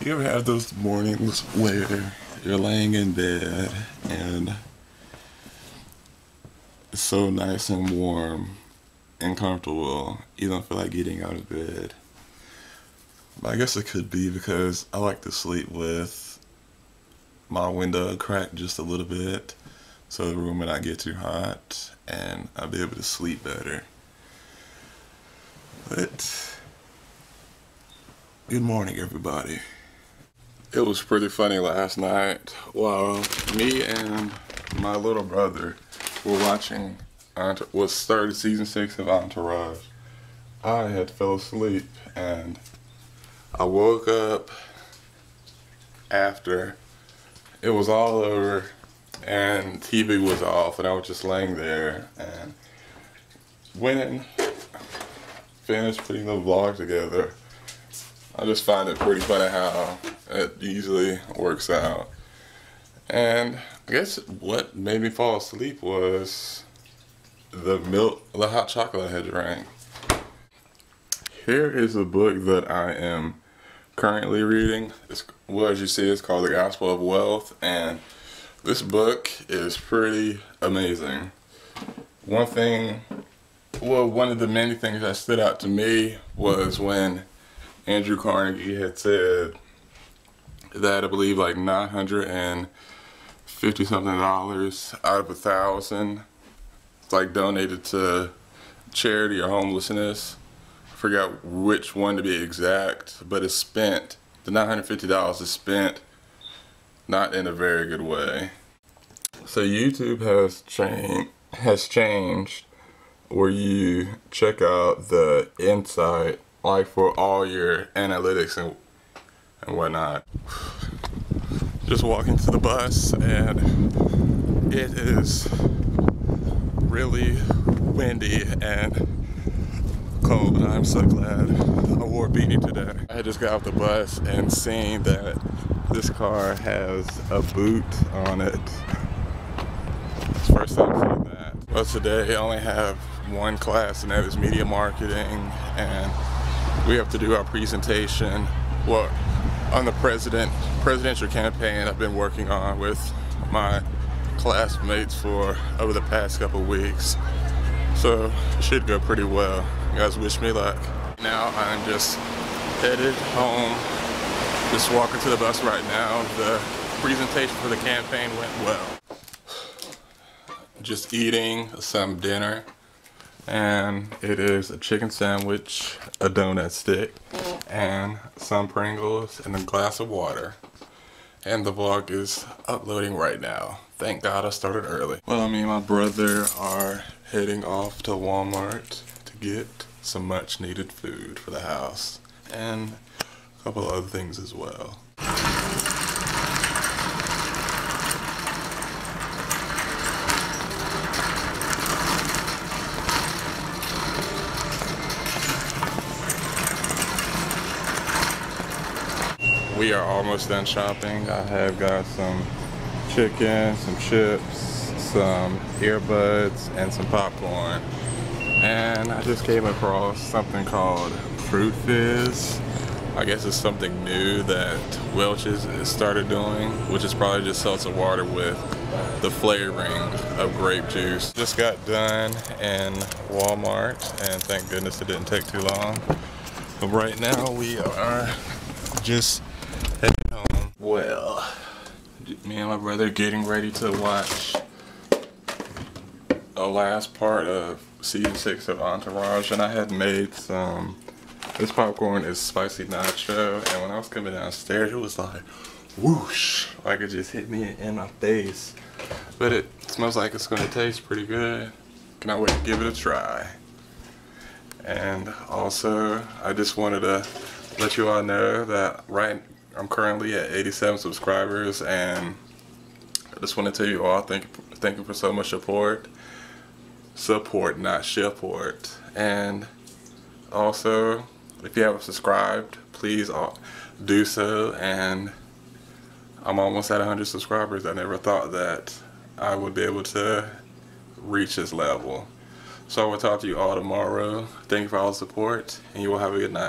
You ever have those mornings where you're laying in bed and it's so nice and warm and comfortable, you don't feel like getting out of bed? But I guess it could be because I like to sleep with my window cracked just a little bit so the room may not get too hot and I'll be able to sleep better. But good morning, everybody. It was pretty funny last night while me and my little brother were watching started season 6 of Entourage. I had fell asleep and I woke up after it was all over and TV was off and I was just laying there and went and finished putting the vlog together. I just find it pretty funny how it usually works out. And I guess what made me fall asleep was the hot chocolate I had drank. Here is a book that I am currently reading. Well, as you see, it's called The Gospel of Wealth, and this book is pretty amazing. One of the many things that stood out to me was when Andrew Carnegie had said that I believe like $950 something out of 1,000 like donated to charity or homelessness. I forgot which one to be exact, but it's spent, the $950 is spent not in a very good way. So YouTube has changed where you check out the insight like for all your analytics and whatnot. Just walking to the bus and it is really windy and cold, and I'm so glad I wore a beanie today. I just got off the bus and seeing that this car has a boot on it. It's the first time I've seen that. But today I only have one class, and that is media marketing, and we have to do our presentation on the presidential campaign I've been working on with my classmates for over the past couple weeks. So it should go pretty well. You guys wish me luck. Now I'm just headed home. Just walking to the bus right now. The presentation for the campaign went well. Just eating some dinner. And it is a chicken sandwich, a donut stick, and some Pringles, and a glass of water. And the vlog is uploading right now. Thank God I started early. Well, me and my brother are heading off to Walmart to get some much needed food for the house, and a couple other things as well. We are almost done shopping. I have got some chicken, some chips, some earbuds, and some popcorn. And I just came across something called Fruit Fizz. I guess it's something new that Welch's has started doing, which is probably just seltzer water with the flavoring of grape juice. Just got done in Walmart, and thank goodness it didn't take too long. But right now we are just heading home. Well, me and my brother getting ready to watch the last part of season 6 of Entourage, and I had made some, this popcorn is spicy nacho, and when I was coming downstairs it was like whoosh, like it just hit me in my face. But it smells like it's gonna taste pretty good. Cannot wait to give it a try. And also I just wanted to let you all know that I'm currently at 87 subscribers, and I just want to tell you all thank you for so much support, not support. And also, if you haven't subscribed, please do so. And I'm almost at 100 subscribers. I never thought that I would be able to reach this level. So I will talk to you all tomorrow. Thank you for all the support, and you will have a good night.